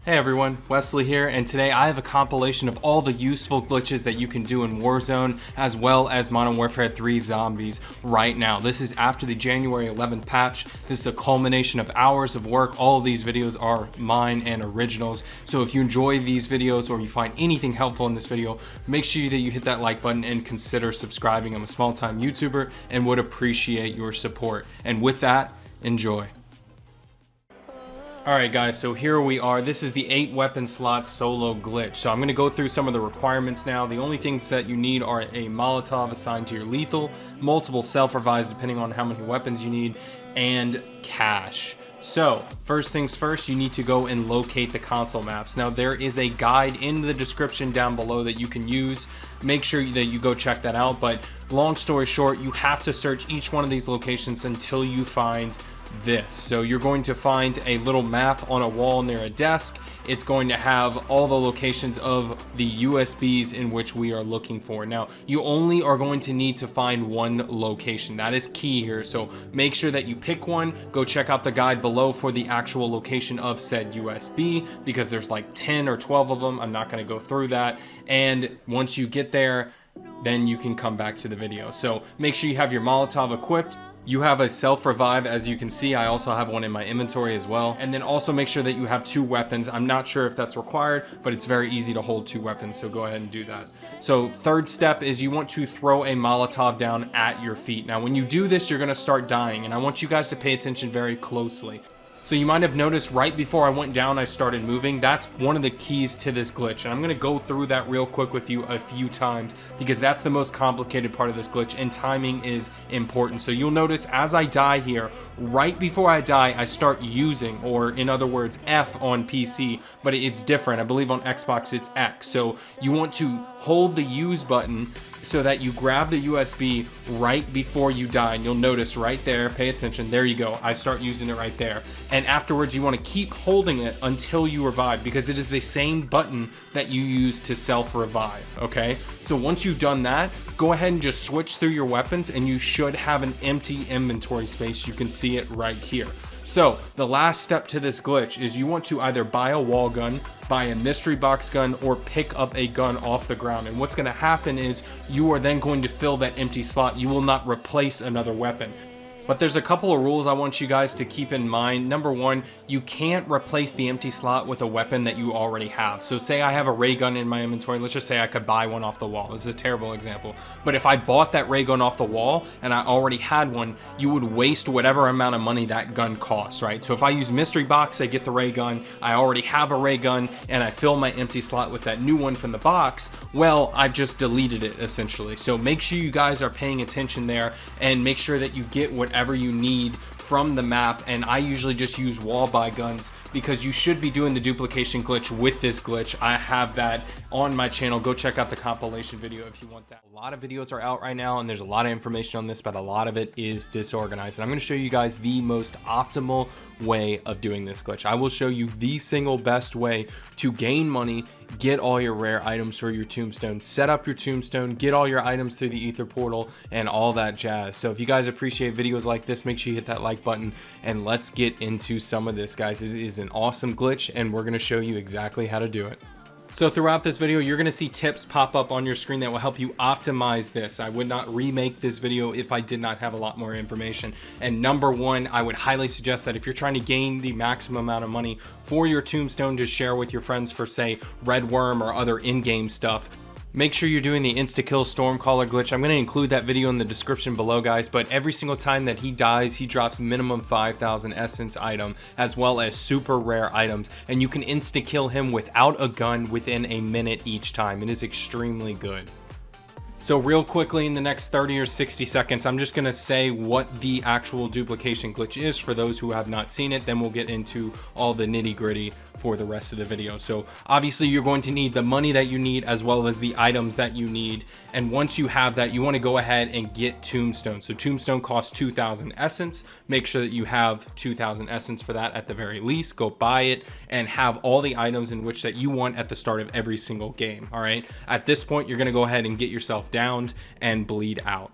Hey everyone, Wesley here, and today I have a compilation of all the useful glitches that you can do in Warzone, as well as Modern Warfare 3 Zombies right now. This is after the January 11th patch. This is a culmination of hours of work. All of these videos are mine and originals. So if you enjoy these videos or you find anything helpful in this video, make sure that you hit that like button and consider subscribing. I'm a small-time YouTuber and would appreciate your support. And with that, enjoy. Alright guys, so here we are. This is the 8 weapon slot solo glitch. So I'm going to go through some of the requirements now. The only things that you need are a Molotov assigned to your lethal, multiple self-revives depending on how many weapons you need, and cash. So first things first, you need to go and locate the console maps. Now there is a guide in the description down below that you can use. Make sure that you go check that out, but long story short, you have to search each one of these locations until you find this. So you're going to find a little map on a wall near a desk. It's going to have all the locations of the USBs in which we are looking for. Now you only are going to need to find one location. That is key here, so make sure that you pick one. Go check out the guide below for the actual location of said USB, because there's like 10 or 12 of them. I'm not going to go through that, and once you get there, then you can come back to the video. So make sure you have your Molotov equipped. You have a self-revive, as you can see. I also have one in my inventory as well. And then also make sure that you have 2 weapons. I'm not sure if that's required, but it's very easy to hold 2 weapons, so go ahead and do that. So third step is you want to throw a Molotov down at your feet. Now when you do this, you're gonna start dying, and I want you guys to pay attention very closely. So you might have noticed right before I went down, I started moving. That's one of the keys to this glitch. And I'm gonna go through that real quick with you a few times, because that's the most complicated part of this glitch, and timing is important. So you'll notice as I die here, right before I die, I start using, or in other words, F on PC, but it's different. I believe on Xbox it's X. So you want to hold the use button so that you grab the USB right before you die, and you'll notice right there, pay attention, there you go, I start using it right there. And afterwards you want to keep holding it until you revive, because it is the same button that you use to self-revive, okay? So once you've done that, go ahead and just switch through your weapons, and you should have an empty inventory space. You can see it right here. So the last step to this glitch is you want to either buy a wall gun, buy a mystery box gun, or pick up a gun off the ground. And what's going to happen is you are then going to fill that empty slot. You will not replace another weapon. But there's a couple of rules I want you guys to keep in mind. Number one, you can't replace the empty slot with a weapon that you already have. So say I have a ray gun in my inventory. Let's just say I could buy one off the wall. This is a terrible example. But if I bought that ray gun off the wall and I already had one, you would waste whatever amount of money that gun costs, right? So if I use mystery box, I get the ray gun, I already have a ray gun, and I fill my empty slot with that new one from the box, well, I've just deleted it essentially. So make sure you guys are paying attention there, and make sure that you get whatever you need from the map. And I usually just use wall buy guns, because you should be doing the duplication glitch with this glitch. I have that on my channel. Go check out the compilation video if you want that. A lot of videos are out right now, and there's a lot of information on this, but a lot of it is disorganized, and I'm going to show you guys the most optimal way of doing this glitch. I will show you the single best way to gain money, get all your rare items for your tombstone, set up your tombstone, get all your items through the ether portal, and all that jazz. So if you guys appreciate videos like this, make sure you hit that like button, and let's get into some of this, guys. It is an awesome glitch, and we're going to show you exactly how to do it. So throughout this video, you're going to see tips pop up on your screen that will help you optimize this. I would not remake this video if I did not have a lot more information. And number one, I would highly suggest that if you're trying to gain the maximum amount of money for your tombstone to share with your friends for, say, Red Worm or other in-game stuff, make sure you're doing the insta-kill Stormcaller glitch. I'm going to include that video in the description below, guys, but every single time that he dies, he drops minimum 5,000 essence item, as well as super rare items, and you can insta-kill him without a gun within a minute each time. It is extremely good. So real quickly, in the next 30 or 60 seconds, I'm just going to say what the actual duplication glitch is for those who have not seen it. Then we'll get into all the nitty gritty for the rest of the video. So obviously you're going to need the money that you need, as well as the items that you need. And once you have that, you want to go ahead and get tombstone. So tombstone costs 2,000 essence. Make sure that you have 2,000 essence for that at the very least. Go buy it and have all the items in which that you want at the start of every single game. All right. At this point, you're going to go ahead and get yourself downed and bleed out.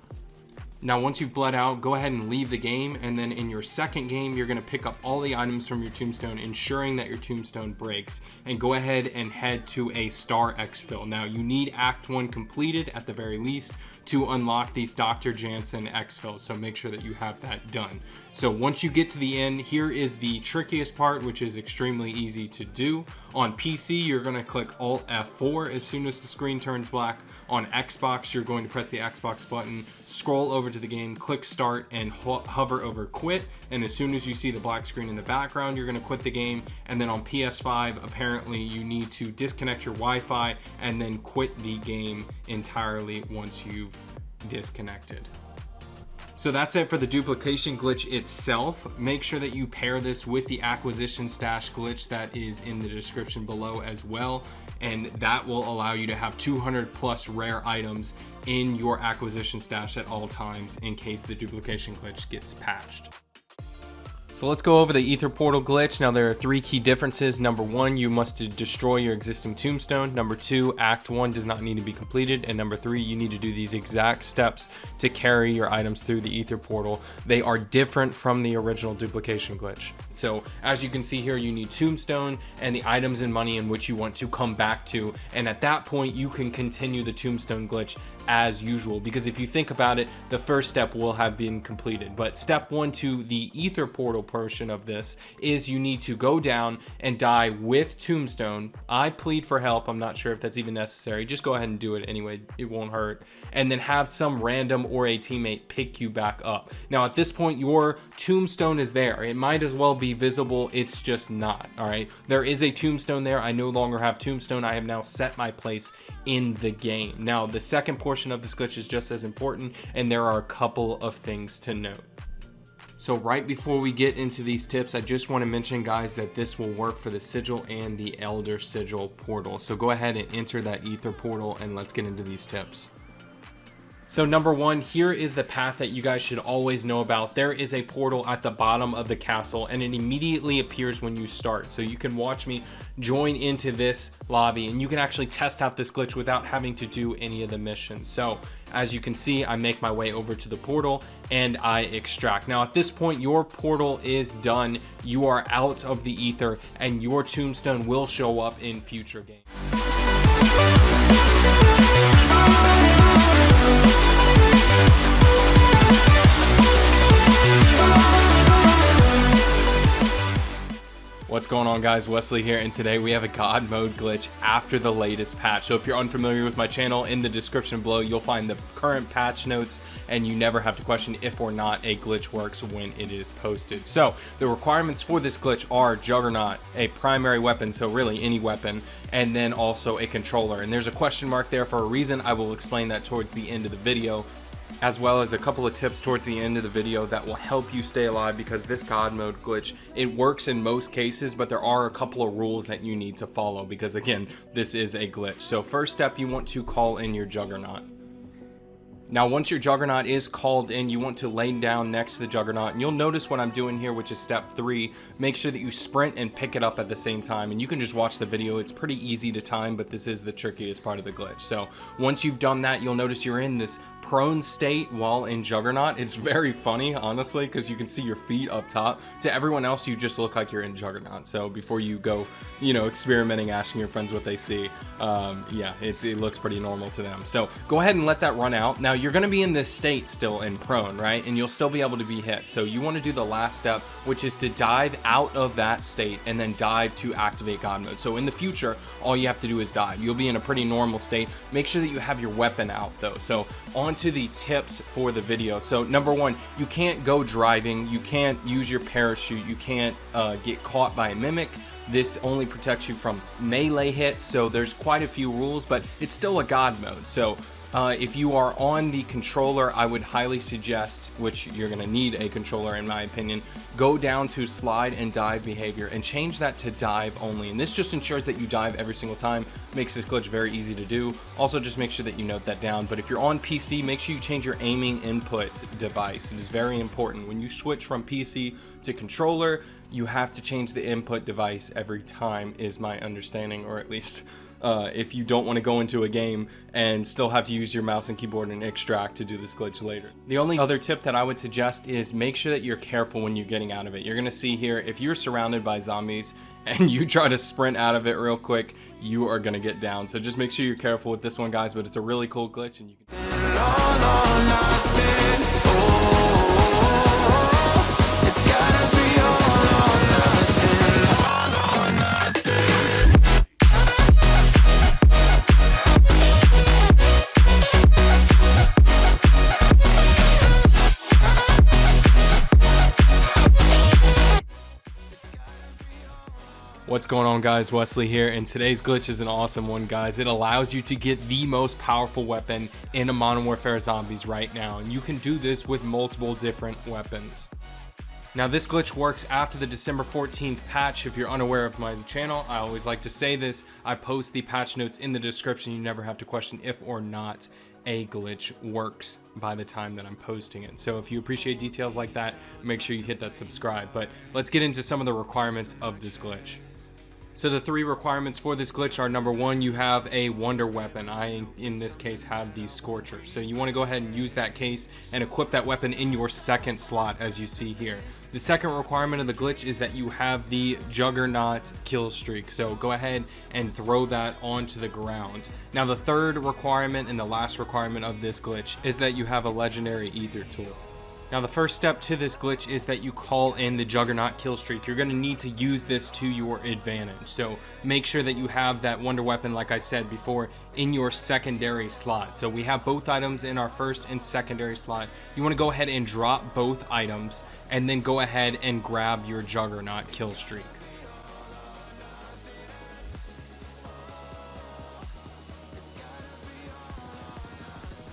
Now, once you've bled out, go ahead and leave the game, and then in your second game, you're going to pick up all the items from your tombstone, ensuring that your tombstone breaks, and go ahead and head to a star exfil. Now, you need Act 1 completed at the very least to unlock these Dr. Jansen exfils, so make sure that you have that done. So once you get to the end, here is the trickiest part, which is extremely easy to do. On PC, you're going to click Alt F4 as soon as the screen turns black. On Xbox, you're going to press the Xbox button, scroll over to the game, click Start, and hover over Quit. And as soon as you see the black screen in the background, you're going to quit the game. And then on PS5, apparently you need to disconnect your Wi-Fi and then quit the game entirely once you've disconnected. So that's it for the duplication glitch itself. Make sure that you pair this with the acquisition stash glitch that is in the description below as well, and that will allow you to have 200 plus rare items in your acquisition stash at all times in case the duplication glitch gets patched. So let's go over the ether portal glitch. Now there are 3 key differences. Number 1, you must destroy your existing tombstone. Number 2, Act 1 does not need to be completed. And number 3, you need to do these exact steps to carry your items through the ether portal. They are different from the original duplication glitch. So as you can see here, you need tombstone and the items and money in which you want to come back to. And at that point, you can continue the tombstone glitch as usual, because if you think about it, the first step will have been completed. But step 1 to the ether portal portion of this is you need to go down and die with tombstone. I plead for help. I'm not sure if that's even necessary. Just go ahead and do it anyway. It won't hurt. And then have some random or a teammate pick you back up. Now at this point, your tombstone is there. It might as well be visible. It's just not. All right. There is a tombstone there. I no longer have tombstone. I have now set my place in the game. Now the second portion of this glitch is just as important, and there are a couple of things to note. So right before we get into these tips, I just want to mention, guys, that this will work for the sigil and the elder sigil portal. So go ahead and enter that ether portal, and let's get into these tips. So number 1, here is the path that you guys should always know about. There is a portal at the bottom of the castle, and it immediately appears when you start. So you can watch me join into this lobby, and you can actually test out this glitch without having to do any of the missions. So as you can see, I make my way over to the portal and I extract. Now at this point, your portal is done. You are out of the ether, and your tombstone will show up in future games. What's going on, guys? Wesley here, and today we have a god mode glitch after the latest patch. So if you're unfamiliar with my channel, in the description below you'll find the current patch notes, and you never have to question if or not a glitch works when it is posted. So the requirements for this glitch are Juggernaut, a primary weapon, so really any weapon, and then also a controller. And there's a question mark there for a reason. I will explain that towards the end of the video, as well as a couple of tips towards the end of the video that will help you stay alive, because this god mode glitch, it works in most cases, but there are a couple of rules that you need to follow, because again, this is a glitch. So first step, you want to call in your Juggernaut. Now once your Juggernaut is called in, you want to lay down next to the Juggernaut, and you'll notice what I'm doing here, which is step 3. Make sure that you sprint and pick it up at the same time, and you can just watch the video. It's pretty easy to time, but this is the trickiest part of the glitch. So once you've done that, you'll notice you're in this prone state while in Juggernaut. It's very funny, honestly, because you can see your feet up top. To everyone else, you just look like you're in Juggernaut. So before you go, experimenting, asking your friends what they see, yeah, it looks pretty normal to them. So go ahead and let that run out. Now you're going to be in this state still in prone, right? And you'll still be able to be hit. So you want to do the last step, which is to dive out of that state and then dive to activate god mode. So in the future, all you have to do is dive. You'll be in a pretty normal state. Make sure that you have your weapon out though. So on to the tips for the video. So number 1, you can't go driving, you can't use your parachute, you can't get caught by a mimic. This only protects you from melee hits, so there's quite a few rules, but it's still a god mode. So if you are on the controller, I would highly suggest, which you're going to need a controller in my opinion, go down to slide and dive behavior and change that to dive only. And this just ensures that you dive every single time, makes this glitch very easy to do. Also, just make sure that you note that down. But if you're on PC, make sure you change your aiming input device. It is very important. When you switch from PC to controller, you have to change the input device every time, is my understanding, or at least if you don't want to go into a game and still have to use your mouse and keyboard and extract to do this glitch later. The only other tip that I would suggest is make sure that you're careful when you're getting out of it. You're going to see here, if you're surrounded by zombies and you try to sprint out of it real quick, you are going to get down. So just make sure you're careful with this one, guys, but it's a really cool glitch and you can... What's going on, guys? Wesley here, and today's glitch is an awesome one, guys. It allows you to get the most powerful weapon in a Modern Warfare Zombies right now, and you can do this with multiple different weapons. Now, this glitch works after the December 14th patch. If you're unaware of my channel, I always like to say this. I post the patch notes in the description. You never have to question if or not a glitch works by the time that I'm posting it. So if you appreciate details like that, make sure you hit that subscribe. But let's get into some of the requirements of this glitch. So the 3 requirements for this glitch are: number 1, you have a wonder weapon. I, in this case, have the Scorcher. So you want to go ahead and use that case and equip that weapon in your second slot, as you see here. The second requirement of the glitch is that you have the Juggernaut kill streak. So go ahead and throw that onto the ground. Now the third requirement and the last requirement of this glitch is that you have a legendary ether tool. Now the first step to this glitch is that you call in the Juggernaut kill streak. You're going to need to use this to your advantage. So make sure that you have that wonder weapon, like I said before, in your secondary slot. So we have both items in our first and secondary slot. You want to go ahead and drop both items and then go ahead and grab your Juggernaut kill streak.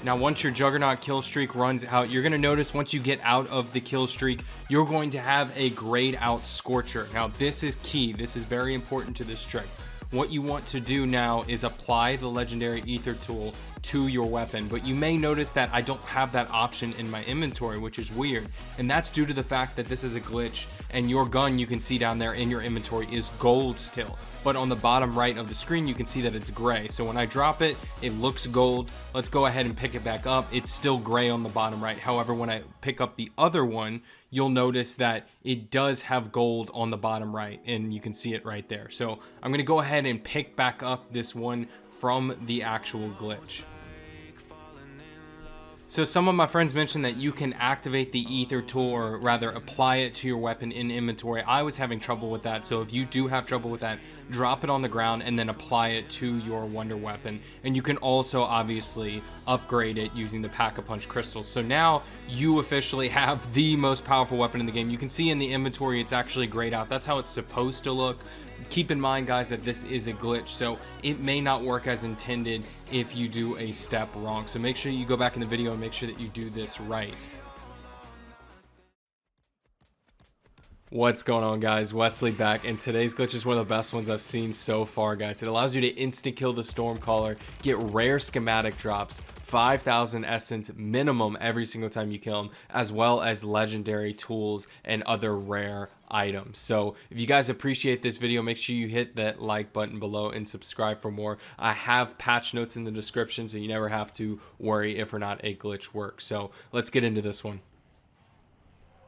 Now, once your Juggernaut kill streak runs out, you're going to notice once you get out of the kill streak, you're going to have a grayed out Scorcher. Now, this is key. This is very important to this trick. What you want to do now is apply the legendary ether tool to your weapon, but you may notice that I don't have that option in my inventory, which is weird, and that's due to the fact that this is a glitch and your gun, you can see down there in your inventory, is gold still, but on the bottom right of the screen you can see that it's gray. So when I drop it, it looks gold. Let's go ahead and pick it back up. It's still gray on the bottom right. However, when I pick up the other one, you'll notice that it does have gold on the bottom right, and you can see it right there. So I'm going to go ahead and pick back up this one from the actual glitch. So some of my friends mentioned that you can activate the ether tool, or rather apply it to your weapon in inventory. I was having trouble with that, so if you do have trouble with that, drop it on the ground and then apply it to your wonder weapon. And you can also obviously upgrade it using the Pack-a-Punch crystals. So now you officially have the most powerful weapon in the game. You can see in the inventory it's actually grayed out. That's how it's supposed to look. Keep in mind, guys, that this is a glitch, so it may not work as intended if you do a step wrong. So make sure you go back in the video and make sure that you do this right. What's going on, guys? Wesley back, and today's glitch is one of the best ones I've seen so far, guys. It allows you to instant kill the Stormcaller, get rare schematic drops, 5,000 essence minimum every single time you kill him, as well as legendary tools and other rare items. So if you guys appreciate this video, make sure you hit that like button below and subscribe for more. I have patch notes in the description, so you never have to worry if or not a glitch works. So let's get into this one.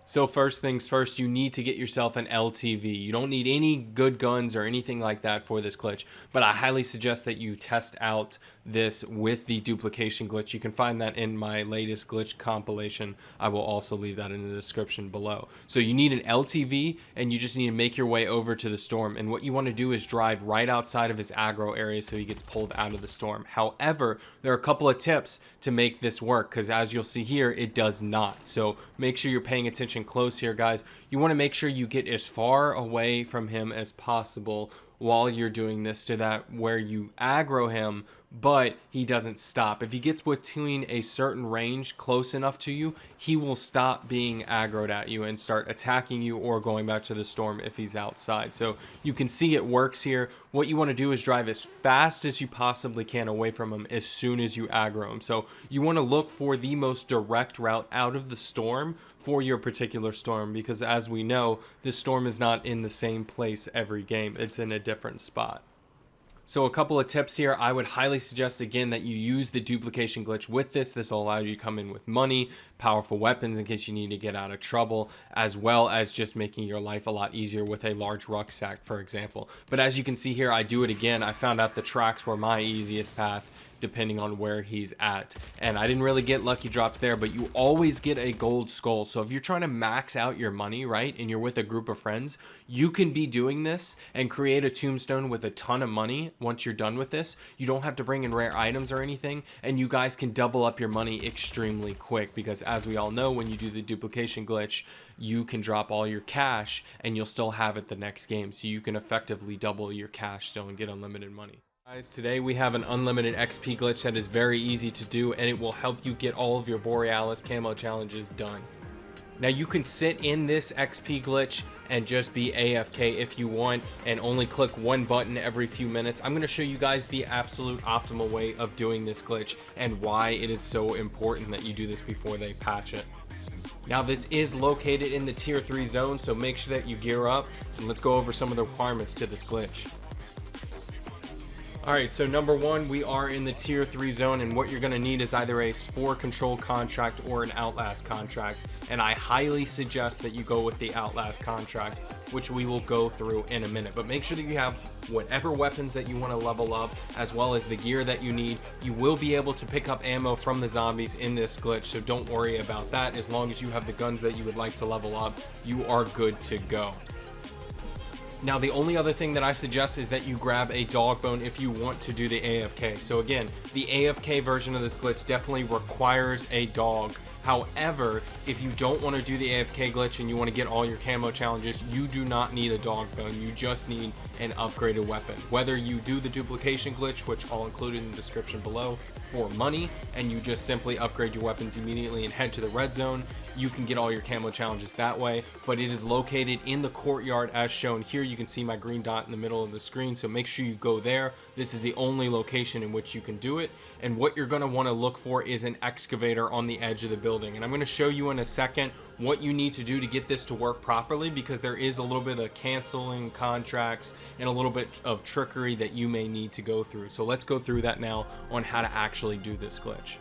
So first things first, you need to get yourself an LTV. You don't need any good guns or anything like that for this glitch, but I highly suggest that you test out this with the duplication glitch. You can find that in my latest glitch compilation. I will also leave that in the description below. So you need an LTV, and you just need to make your way over to the storm. And what you want to do is drive right outside of his aggro area so he gets pulled out of the storm. However, there are a couple of tips to make this work, because as you'll see here, it does not. So make sure you're paying attention close here, guys. You want to make sure you get as far away from him as possible while you're doing this, so that where you aggro him but he doesn't stop. If he gets between a certain range close enough to you, he will stop being aggroed at you and start attacking you or going back to the storm if he's outside. So you can see it works here. What you want to do is drive as fast as you possibly can away from him as soon as you aggro him. So you want to look for the most direct route out of the storm for your particular storm, because as we know, this storm is not in the same place every game. It's in a different spot. So a couple of tips here. I would highly suggest again that you use the duplication glitch with this. This will allow you to come in with money, powerful weapons in case you need to get out of trouble, as well as just making your life a lot easier with a large rucksack, for example. But as you can see here, I do it again. I found out the tracks were my easiest path depending on where he's at, and I didn't really get lucky drops there, but you always get a gold skull. So if you're trying to max out your money, right, and you're with a group of friends, you can be doing this and create a tombstone with a ton of money. Once you're done with this, you don't have to bring in rare items or anything, and you guys can double up your money extremely quick, because as we all know, when you do the duplication glitch, you can drop all your cash and you'll still have it the next game, so you can effectively double your cash still and get unlimited money. Guys, today we have an unlimited XP glitch that is very easy to do, and it will help you get all of your Borealis camo challenges done. Now you can sit in this XP glitch and just be AFK if you want, and only click one button every few minutes. I'm going to show you guys the absolute optimal way of doing this glitch and why it is so important that you do this before they patch it. Now this is located in the tier 3 zone, so make sure that you gear up, and let's go over some of the requirements to this glitch. Alright, so number one, we are in the tier 3 zone, and what you're going to need is either a Spore Control contract or an Outlast contract, and I highly suggest that you go with the Outlast contract, which we will go through in a minute. But make sure that you have whatever weapons that you want to level up, as well as the gear that you need. You will be able to pick up ammo from the zombies in this glitch, so don't worry about that. As long as you have the guns that you would like to level up, you are good to go. Now the only other thing that I suggest is that you grab a dog bone if you want to do the AFK. So again, the AFK version of this glitch definitely requires a dog. However, if you don't want to do the AFK glitch and you want to get all your camo challenges, you do not need a dog bone. You just need an upgraded weapon. Whether you do the duplication glitch, which I'll include in the description below, for money, and you just simply upgrade your weapons immediately and head to the red zone, you can get all your camo challenges that way. But it is located in the courtyard as shown here. You can see my green dot in the middle of the screen, so make sure you go there. This is the only location in which you can do it, and what you're going to want to look for is an excavator on the edge of the building. And I'm going to show you in a second what you need to do to get this to work properly, because there is a little bit of canceling contracts and a little bit of trickery that you may need to go through. So let's go through that now on how to actually do this glitch.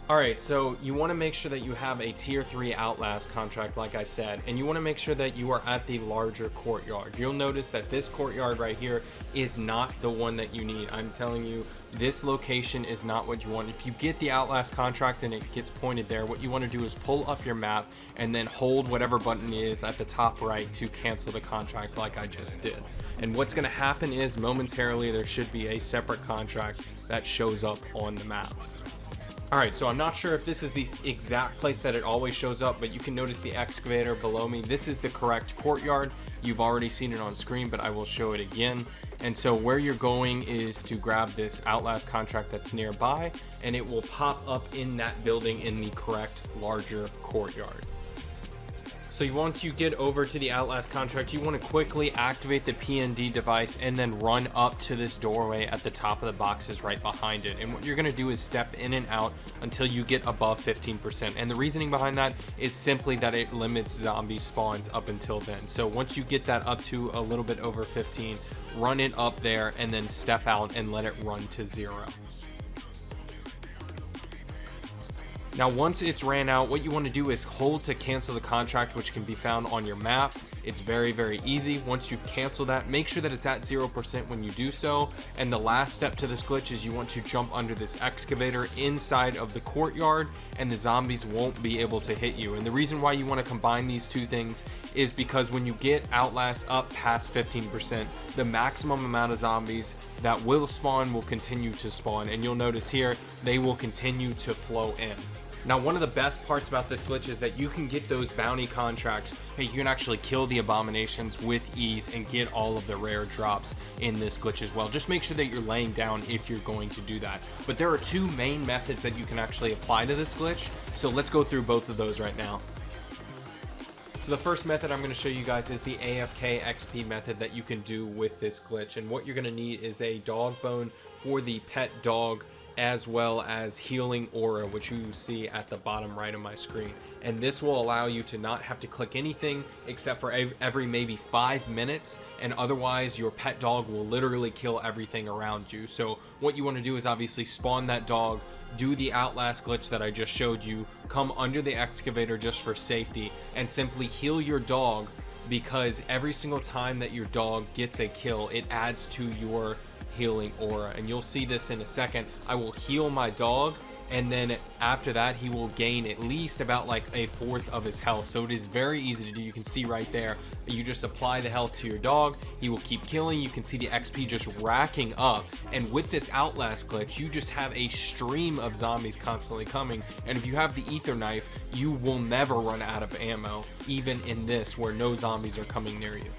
Alright, so you want to make sure that you have a tier 3 Outlast contract, like I said, and you want to make sure that you are at the larger courtyard. You'll notice that this courtyard right here is not the one that you need. I'm telling you, this location is not what you want. If you get the Outlast contract and it gets pointed there, what you want to do is pull up your map and then hold whatever button is at the top right to cancel the contract, like I just did. And what's going to happen is momentarily there should be a separate contract that shows up on the map. Alright, so I'm not sure if this is the exact place that it always shows up, but you can notice the excavator below me. This is the correct courtyard. You've already seen it on screen, but I will show it again. And so where you're going is to grab this Outlast contract that's nearby, and it will pop up in that building in the correct larger courtyard. So once you get over to the Outlast contract, you want to quickly activate the PND device and then run up to this doorway at the top of the boxes right behind it. And what you're going to do is step in and out until you get above 15%. And the reasoning behind that is simply that it limits zombie spawns up until then. So once you get that up to a little bit over 15, run it up there and then step out and let it run to 0. Now once it's ran out, what you want to do is hold to cancel the contract, which can be found on your map. It's very, very easy. Once you've canceled that, make sure that it's at 0% when you do so. And the last step to this glitch is you want to jump under this excavator inside of the courtyard, and the zombies won't be able to hit you. And the reason why you want to combine these two things is because when you get Outlast up past 15%, the maximum amount of zombies that will spawn will continue to spawn. And you'll notice here, they will continue to flow in. Now, one of the best parts about this glitch is that you can get those bounty contracts. Hey, you can actually kill the abominations with ease and get all of the rare drops in this glitch as well. Just make sure that you're laying down if you're going to do that. But there are two main methods that you can actually apply to this glitch. So let's go through both of those right now. So the first method I'm going to show you guys is the AFK XP method that you can do with this glitch. And what you're going to need is a dog bone for the pet dog as well as healing aura, which you see at the bottom right of my screen. And this will allow you to not have to click anything except for every maybe 5 minutes, and otherwise your pet dog will literally kill everything around you. So what you want to do is obviously spawn that dog, do the outlast glitch that I just showed you, come under the excavator just for safety, and simply heal your dog, because every single time that your dog gets a kill, it adds to your healing aura. And you'll see this in a second. I will heal my dog, and then after that he will gain at least about like a fourth of his health. So it is very easy to do. You can see right there, you just apply the health to your dog, he will keep killing. You can see the XP just racking up, and with this outlast glitch you just have a stream of zombies constantly coming. And if you have the ether knife, you will never run out of ammo, even in this where no zombies are coming near you.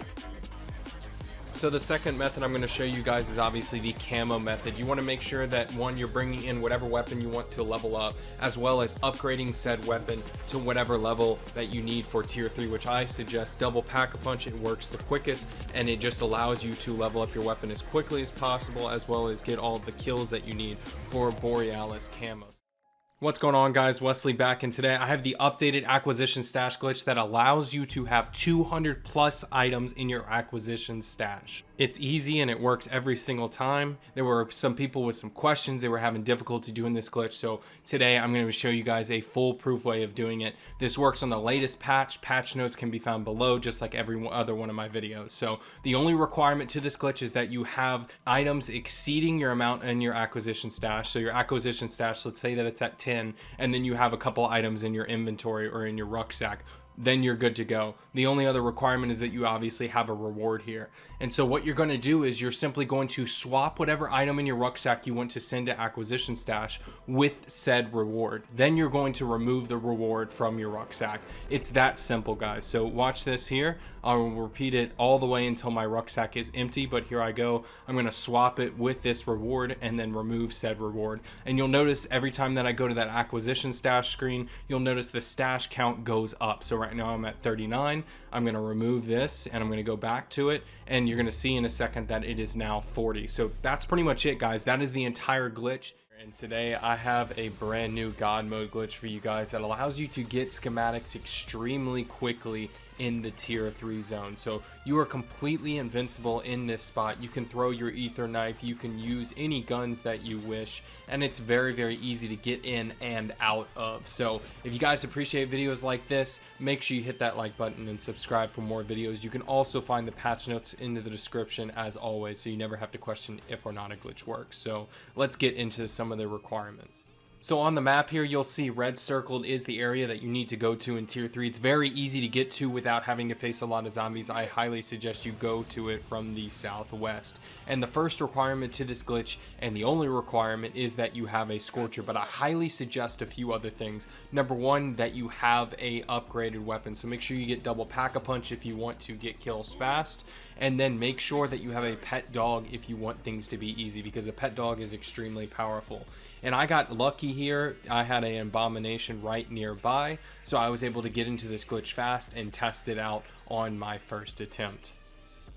So the second method I'm going to show you guys is obviously the camo method. You want to make sure that, one, you're bringing in whatever weapon you want to level up, as well as upgrading said weapon to whatever level that you need for tier 3, which I suggest double pack-a-punch. It works the quickest, and it just allows you to level up your weapon as quickly as possible, as well as get all of the kills that you need for Borealis camos. What's going on, guys? Wesley back, and today I have the updated acquisition stash glitch that allows you to have 200 plus items in your acquisition stash. It's easy and it works every single time. There were some people with some questions. They were having difficulty doing this glitch, so today I'm going to show you guys a foolproof way of doing it. This works on the latest patch. Patch notes can be found below, just like every other one of my videos. So the only requirement to this glitch is that you have items exceeding your amount in your acquisition stash. So your acquisition stash, let's say that it's at 10, and then you have a couple items in your inventory or in your rucksack, then you're good to go. The only other requirement is that you obviously have a reward here. And so what you're going to do is you're simply going to swap whatever item in your rucksack you want to send to acquisition stash with said reward. Then you're going to remove the reward from your rucksack. It's that simple, guys. So watch this here. I'll repeat it all the way until my rucksack is empty, but here I go. I'm going to swap it with this reward and then remove said reward. And you'll notice every time that I go to that acquisition stash screen, you'll notice the stash count goes up. So right now I'm at 39. I'm going to remove this and I'm going to go back to it, and you're going to see in a second that it is now 40. So that's pretty much it, guys. That is the entire glitch. And today I have a brand new God mode glitch for you guys that allows you to get schematics extremely quickly in the tier 3 zone. So you are completely invincible in this spot. You can throw your ether knife, you can use any guns that you wish, and it's very easy to get in and out of. So if you guys appreciate videos like this, make sure you hit that like button and subscribe for more videos. You can also find the patch notes in the description as always, so you never have to question if or not a glitch works. So let's get into some of the requirements. So on the map here, you'll see red circled is the area that you need to go to in tier 3. It's very easy to get to without having to face a lot of zombies. I highly suggest you go to it from the southwest. And the first requirement to this glitch, and the only requirement, is that you have a Scorcher, but I highly suggest a few other things. Number one, that you have a upgraded weapon. So make sure you get double pack-a-punch if you want to get kills fast, and then make sure that you have a pet dog if you want things to be easy, because a pet dog is extremely powerful. And I got lucky here. I had an abomination right nearby, so I was able to get into this glitch fast and test it out on my first attempt.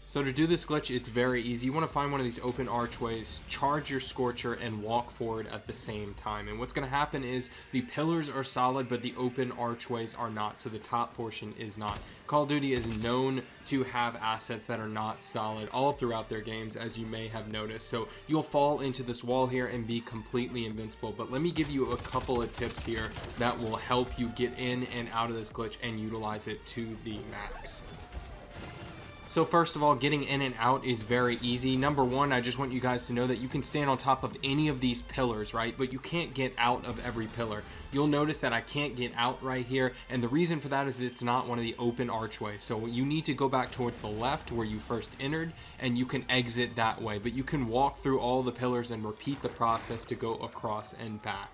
So to do this glitch, it's very easy. You want to find one of these open archways, charge your Scorcher, and walk forward at the same time. And what's going to happen is the pillars are solid, but the open archways are not, so the top portion is not. Call of Duty is known to have assets that are not solid all throughout their games, as you may have noticed. So you'll fall into this wall here and be completely invincible. But let me give you a couple of tips here that will help you get in and out of this glitch and utilize it to the max. So first of all, getting in and out is very easy. Number one, I just want you guys to know that you can stand on top of any of these pillars, right? But you can't get out of every pillar. You'll notice that I can't get out right here, and the reason for that is it's not one of the open archways. So you need to go back towards the left where you first entered, and you can exit that way. But you can walk through all the pillars and repeat the process to go across and back.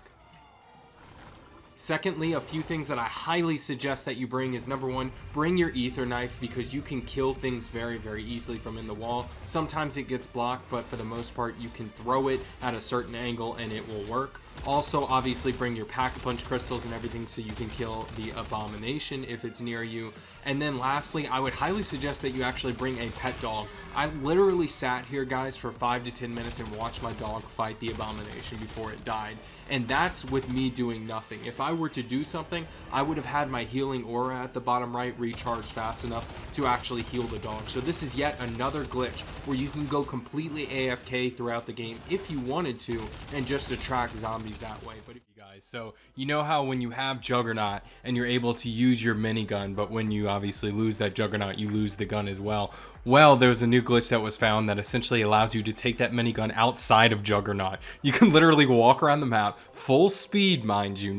Secondly, a few things that I highly suggest that you bring is, number one, bring your ether knife, because you can kill things very easily from in the wall. Sometimes it gets blocked, but for the most part you can throw it at a certain angle and it will work. Also, obviously, bring your pack-a-punch crystals and everything so you can kill the abomination if it's near you. And then lastly, I would highly suggest that you actually bring a pet dog. I literally sat here, guys, for 5 to 10 minutes and watched my dog fight the abomination before it died. And that's with me doing nothing. If I were to do something, I would have had my healing aura at the bottom right recharge fast enough to actually heal the dog. So this is yet another glitch where you can go completely AFK throughout the game if you wanted to and just attract zombies that way. But if you guys, so you know how when you have Juggernaut and you're able to use your minigun, but when you obviously lose that Juggernaut, you lose the gun as well. Well, there's a new glitch that was found that essentially allows you to take that minigun outside of Juggernaut. You can literally walk around the map, full speed, mind you,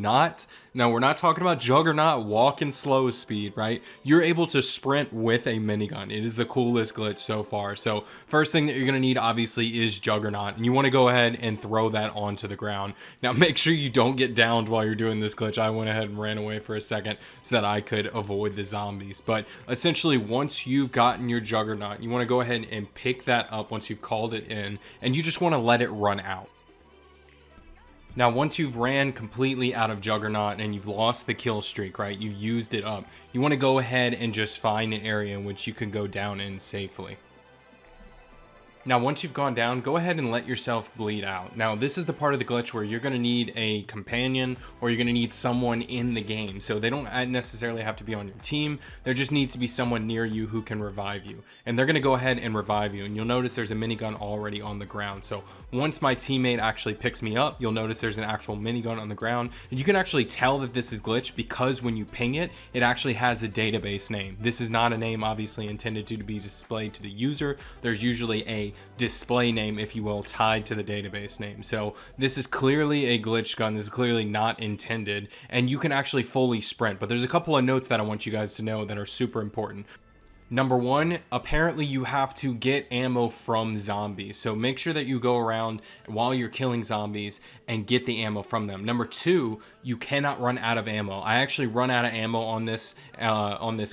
no, we're not talking about Juggernaut walking slow speed, right? You're able to sprint with a minigun. It is the coolest glitch so far. So first thing that you're gonna need obviously is Juggernaut, and you wanna go ahead and throw that onto the ground. Now make sure you don't get downed while you're doing this glitch. I went ahead and ran away for a second so that I could avoid the zombies. But essentially, once you've gotten your Juggernaut, you wanna go ahead and pick that up once you've called it in, and you just wanna let it run out. Now, once you've ran completely out of Juggernaut and you've lost the kill streak, right? You've used it up. You want to go ahead and just find an area in which you can go down in safely. Now, once you've gone down, go ahead and let yourself bleed out. Now, this is the part of the glitch where you're going to need a companion or you're going to need someone in the game. So they don't necessarily have to be on your team. There just needs to be someone near you who can revive you. And they're going to go ahead and revive you. And you'll notice there's a minigun already on the ground. So once my teammate actually picks me up, you'll notice there's an actual minigun on the ground. And you can actually tell that this is glitched because when you ping it, it actually has a database name. This is not a name obviously intended to be displayed to the user. There's usually a display name, if you will, tied to the database name. So this is clearly a glitch gun. This is clearly not intended, and you can actually fully sprint. But there's a couple of notes that I want you guys to know that are super important. Number one, apparently you have to get ammo from zombies. So make sure that you go around while you're killing zombies and get the ammo from them. Number two, you cannot run out of ammo. I actually run out of ammo on this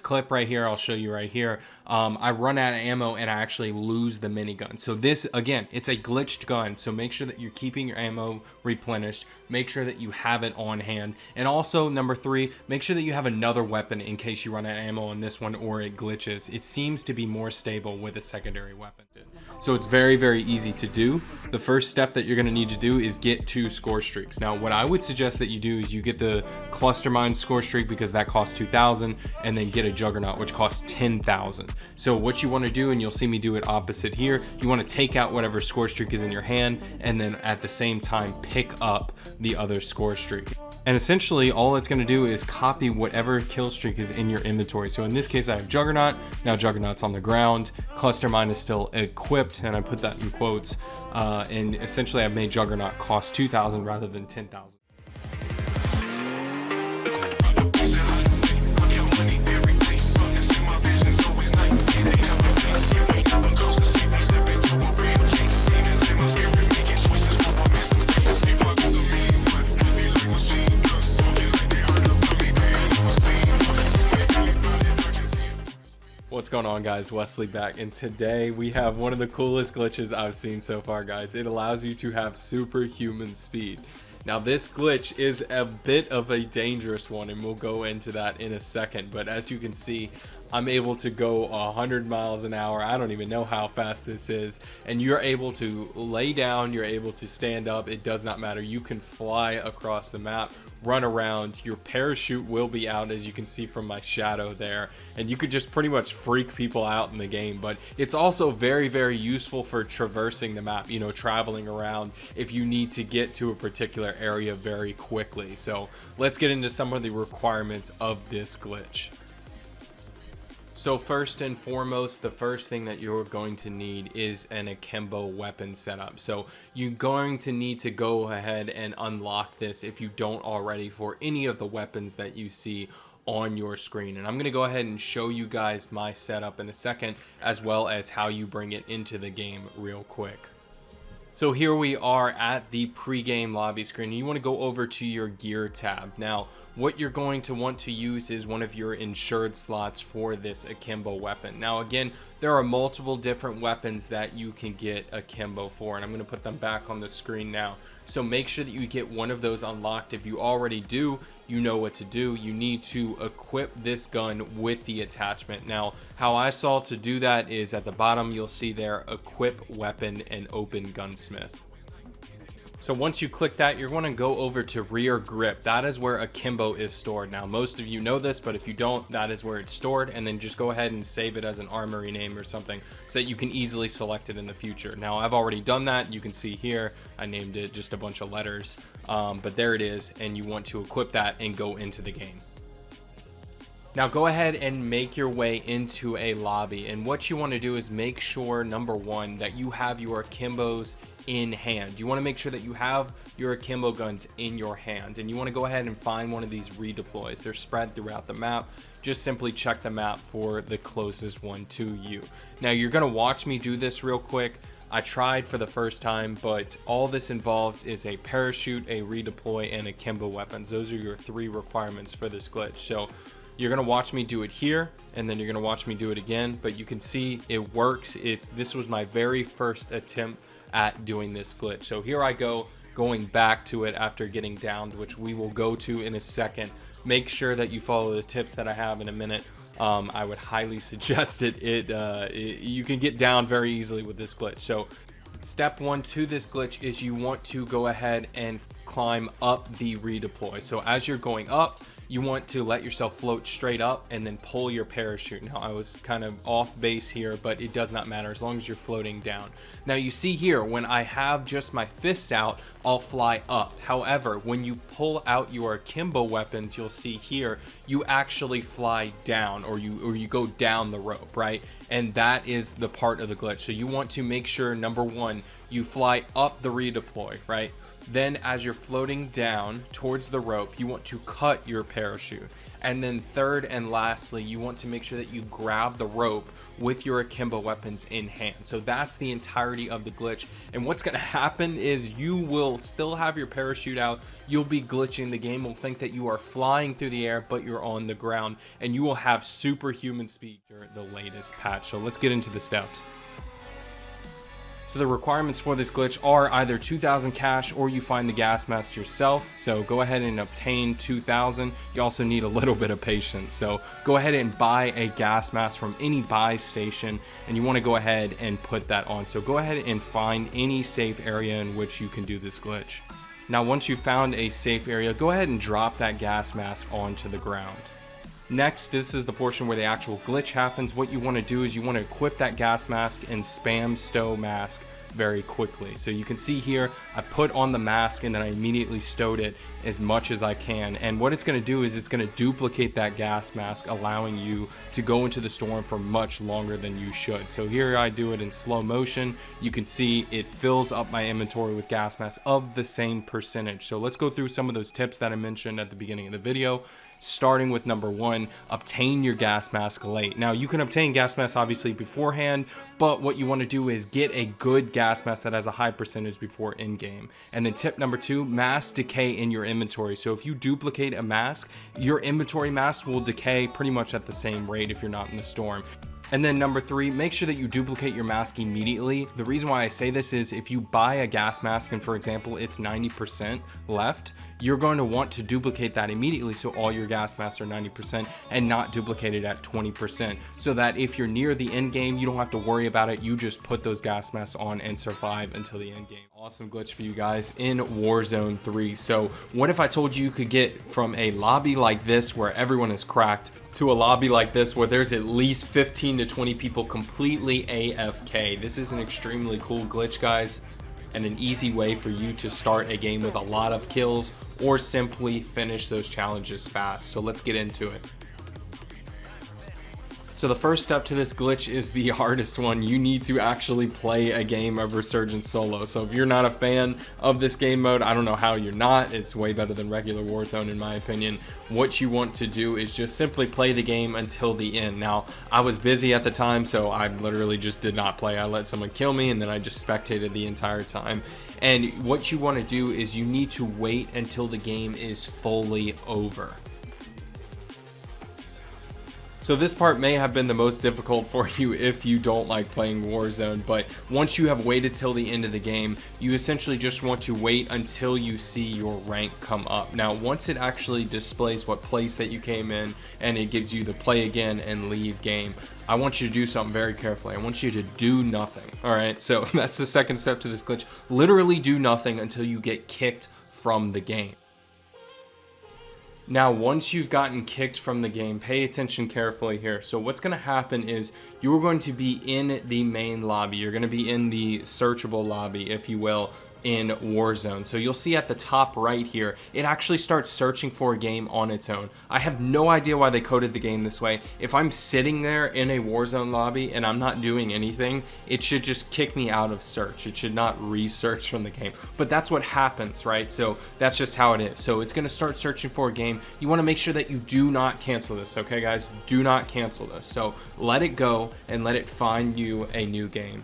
clip right here. I'll show you right here. I run out of ammo and I actually lose the minigun. So this, again, it's a glitched gun. So make sure that you're keeping your ammo replenished. Make sure that you have it on hand. And also, number three, make sure that you have another weapon in case you run out of ammo on this one or it glitches. It seems to be more stable with a secondary weapon. So it's very, very easy to do. The first step that you're going to need to do is get 2 score streaks. Now, what I would suggest that you do is you get the cluster mine score streak because that costs 2,000, and then get a Juggernaut, which costs 10,000. So what you want to do, and you'll see me do it opposite here, you want to take out whatever score streak is in your hand, and then at the same time pick up the other score streak. And essentially all it's going to do is copy whatever kill streak is in your inventory. So in this case I have Juggernaut. Now Juggernaut's on the ground, cluster mine is still equipped, and I put that in quotes, and essentially I've made Juggernaut cost 2,000 rather than 10,000. What's going on, guys? Wesley back, and today we have one of the coolest glitches I've seen so far, guys. It allows you to have superhuman speed. Now this glitch is a bit of a dangerous one, and we'll go into that in a second, but as you can see, I'm able to go 100 miles an hour. I don't even know how fast this is, and you're able to lay down, you're able to stand up. It does not matter. You can fly across the map, run around. Your parachute will be out, as you can see from my shadow there, and you could just pretty much freak people out in the game. But it's also very, very useful for traversing the map, you know, traveling around if you need to get to a particular area very quickly. So let's get into some of the requirements of this glitch. So first and foremost, the first thing that you're going to need is an akimbo weapon setup. So you're going to need to go ahead and unlock this if you don't already for any of the weapons that you see on your screen. And I'm going to go ahead and show you guys my setup in a second, as well as how you bring it into the game real quick. So here we are at the pre-game lobby screen. You want to go over to your gear tab. Now, what you're going to want to use is one of your insured slots for this akimbo weapon. Now again, there are multiple different weapons that you can get akimbo for, and I'm going to put them back on the screen now. So make sure that you get one of those unlocked. If you already do, you know what to do. You need to equip this gun with the attachment. Now, how I saw to do that is at the bottom, you'll see there, equip weapon and open gunsmith. So once you click that, you're going to go over to rear grip. That is where akimbo is stored. Now, most of you know this, but if you don't, that is where it's stored. And then just go ahead and save it as an armory name or something so that you can easily select it in the future. Now, I've already done that. You can see here, I named it just a bunch of letters, but there it is. And you want to equip that and go into the game. Now go ahead and make your way into a lobby, and what you want to do is make sure, number one, that you have your akimbos in hand. You want to make sure that you have your akimbo guns in your hand, and you want to go ahead and find one of these redeploys. They're spread throughout the map. Just simply check the map for the closest one to you. Now you're going to watch me do this real quick. I tried for the first time, but all this involves is a parachute, a redeploy, and akimbo weapons. Those are your 3 requirements for this glitch. So you're going to watch me do it here, and then you're going to watch me do it again, but you can see it works. This was my very first attempt at doing this glitch. So here I go, going back to it after getting downed, which we will go to in a second. Make sure that you follow the tips that I have in a minute. I would highly suggest it. You can get down very easily with this glitch. So step 1 to this glitch is you want to go ahead and climb up the redeploy. So as you're going up, you want to let yourself float straight up and then pull your parachute. Now I was kind of off base here, but it does not matter as long as you're floating down. Now you see here, when I have just my fist out, I'll fly up. However, when you pull out your akimbo weapons, you'll see here, you actually fly down, or you go down the rope, right? And that is the part of the glitch. So you want to make sure, number 1, you fly up the redeploy, right? Then as you're floating down towards the rope, you want to cut your parachute. And then third and lastly, you want to make sure that you grab the rope with your akimbo weapons in hand. So that's the entirety of the glitch. And what's going to happen is you will still have your parachute out. You'll be glitching. The game will think that you are flying through the air, but you're on the ground, and you will have superhuman speed during the latest patch. So let's get into the steps. So the requirements for this glitch are either 2,000 cash or you find the gas mask yourself. So go ahead and obtain 2,000. You also need a little bit of patience. So go ahead and buy a gas mask from any buy station, and you want to go ahead and put that on. So go ahead and find any safe area in which you can do this glitch. Now once you've found a safe area, go ahead and drop that gas mask onto the ground. Next, this is the portion where the actual glitch happens. What you want to do is you want to equip that gas mask and spam stow mask very quickly. So you can see here, I put on the mask and then I immediately stowed it as much as I can. And what it's going to do is it's going to duplicate that gas mask, allowing you to go into the storm for much longer than you should. So here I do it in slow motion. You can see it fills up my inventory with gas masks of the same percentage. So let's go through some of those tips that I mentioned at the beginning of the video. Starting with number 1, obtain your gas mask late. Now you can obtain gas masks obviously beforehand, but what you want to do is get a good gas mask that has a high percentage before in game. And then tip number 2, mask decay in your inventory. So if you duplicate a mask, your inventory mask will decay pretty much at the same rate if you're not in the storm. And then number 3, make sure that you duplicate your mask immediately. The reason why I say this is if you buy a gas mask and, for example, it's 90% left, you're going to want to duplicate that immediately so all your gas masks are 90% and not duplicated at 20%, so that if you're near the end game, you don't have to worry about it. You just put those gas masks on and survive until the end game. Awesome glitch for you guys in Warzone 3. So what if I told you could get from a lobby like this where everyone is cracked to a lobby like this where there's at least 15 to 20 people completely AFK. This is an extremely cool glitch, guys, and an easy way for you to start a game with a lot of kills or simply finish those challenges fast. So let's get into it. So the first step to this glitch is the hardest one. You need to actually play a game of Resurgence solo. So if you're not a fan of this game mode, I don't know how you're not. It's way better than regular Warzone in my opinion. What you want to do is just simply play the game until the end. Now, I was busy at the time, so I literally just did not play. I let someone kill me and then I just spectated the entire time. And what you want to do is you need to wait until the game is fully over. So this part may have been the most difficult for you if you don't like playing Warzone, but once you have waited till the end of the game, you essentially just want to wait until you see your rank come up. Now, once it actually displays what place that you came in and it gives you the play again and leave game, I want you to do something very carefully. I want you to do nothing. All right, so that's the second step to this glitch. Literally do nothing until you get kicked from the game. Now, once you've gotten kicked from the game, pay attention carefully here. So what's going to happen is you're going to be in the main lobby. You're going to be in the searchable lobby, if you will, in Warzone. So you'll see at the top right here, it actually starts searching for a game on its own. I have no idea why they coded the game this way. If I'm sitting there in a Warzone lobby and I'm not doing anything, it should just kick me out of search. It should not research from the game. But that's what happens, right? So that's just how it is. So it's going to start searching for a game. You want to make sure that you do not cancel this, okay guys? Do not cancel this. So let it go and let it find you a new game.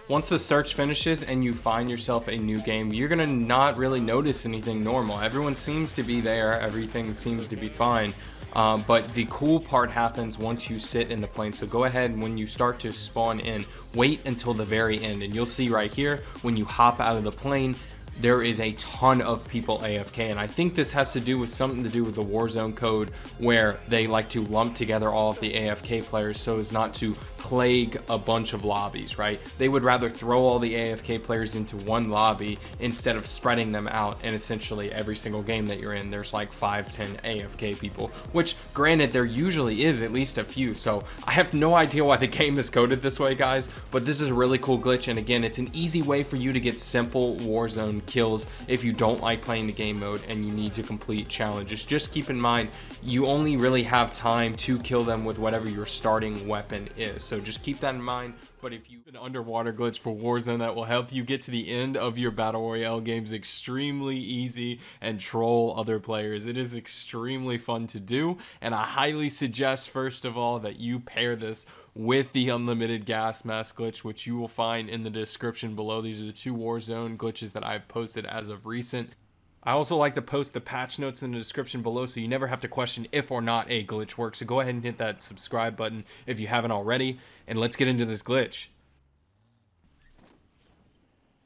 Once the search finishes and you find yourself a new game, you're gonna not really notice anything normal. Everyone seems to be there, everything seems to be fine. But the cool part happens once you sit in the plane. So go ahead and when you start to spawn in, wait until the very end. And you'll see right here, when you hop out of the plane, there is a ton of people AFK, and I think this has to do with something to do with the Warzone code where they like to lump together all of the AFK players so as not to plague a bunch of lobbies, right? They would rather throw all the AFK players into one lobby instead of spreading them out, and essentially every single game that you're in there's like 5-10 AFK people, which granted there usually is at least a few. So I have no idea why the game is coded this way, guys, but this is a really cool glitch, and again, it's an easy way for you to get simple Warzone kills if you don't like playing the game mode and you need to complete challenges. Just keep in mind you only really have time to kill them with whatever your starting weapon is, so just keep that in mind. But if you an underwater glitch for Warzone that will help you get to the end of your battle royale games extremely easy and troll other players. It is extremely fun to do, and I highly suggest first of all that you pair this with the unlimited gas mask glitch, which you will find in the description below. These are the two Warzone glitches that I've posted as of recent. I also like to post the patch notes in the description below so you never have to question if or not a glitch works. So go ahead and hit that subscribe button if you haven't already, and let's get into this glitch.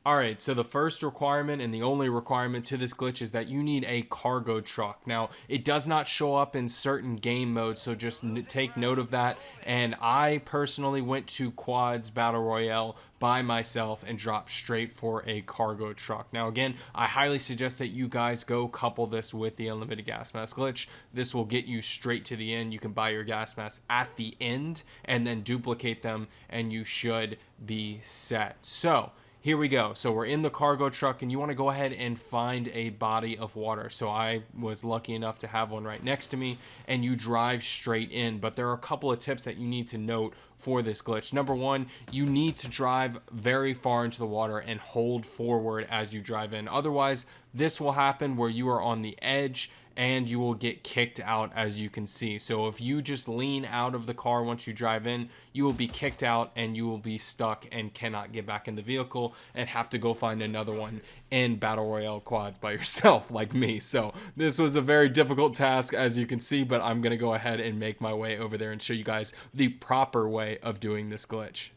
Alright, so the first requirement and the only requirement to this glitch is that you need a cargo truck. Now, it does not show up in certain game modes, so just take note of that. And I personally went to Quads Battle Royale by myself and dropped straight for a cargo truck. Now, again, I highly suggest that you guys go couple this with the unlimited gas mask glitch. This will get you straight to the end. You can buy your gas masks at the end and then duplicate them, and you should be set. So here we go. So we're in the cargo truck, and you want to go ahead and find a body of water. So I was lucky enough to have one right next to me, and you drive straight in. But there are a couple of tips that you need to note for this glitch. Number one, you need to drive very far into the water and hold forward as you drive in. Otherwise, this will happen where you are on the edge and you will get kicked out, as you can see. So if you just lean out of the car once you drive in, you will be kicked out and you will be stuck and cannot get back in the vehicle and have to go find another one in Battle Royale quads by yourself like me. So this was a very difficult task, as you can see, but I'm gonna go ahead and make my way over there and show you guys the proper way of doing this glitch.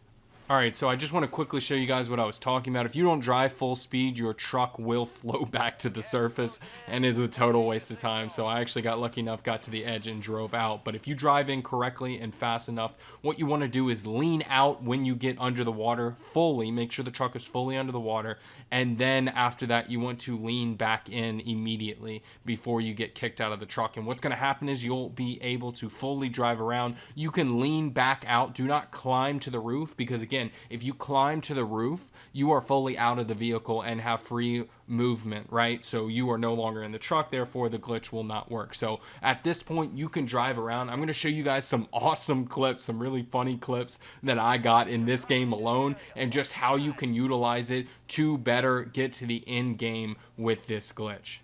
Alright, so I just want to quickly show you guys what I was talking about. If you don't drive full speed, your truck will float back to the surface and is a total waste of time. So I actually got lucky enough, got to the edge and drove out. But if you drive in correctly and fast enough, what you want to do is lean out when you get under the water fully. Make sure the truck is fully under the water. And then after that, you want to lean back in immediately before you get kicked out of the truck. And what's going to happen is you'll be able to fully drive around. You can lean back out. Do not climb to the roof because, again, again, if you climb to the roof, you are fully out of the vehicle and have free movement, right? So you are no longer in the truck, therefore the glitch will not work. So at this point, you can drive around. I'm going to show you guys some awesome clips, some really funny clips that I got in this game alone, and just how you can utilize it to better get to the end game with this glitch.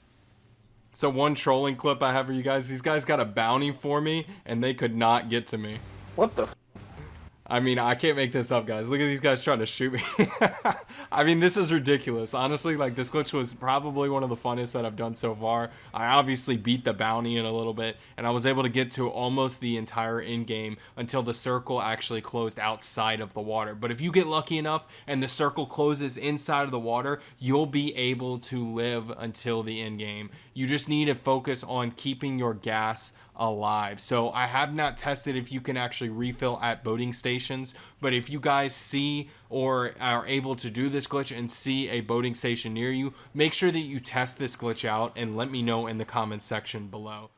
So one trolling clip I have for you guys, these guys got a bounty for me and they could not get to me. What the I mean, I can't make this up, guys. Look at these guys trying to shoot me. I mean, this is ridiculous. Honestly, like, this glitch was probably one of the funnest that I've done so far. I obviously beat the bounty in a little bit, and I was able to get to almost the entire end game until the circle actually closed outside of the water. But if you get lucky enough and the circle closes inside of the water, you'll be able to live until the end game. You just need to focus on keeping your gas alive. So I have not tested if you can actually refill at boating stations, but if you guys see or are able to do this glitch and see a boating station near you, make sure that you test this glitch out and let me know in the comments section below.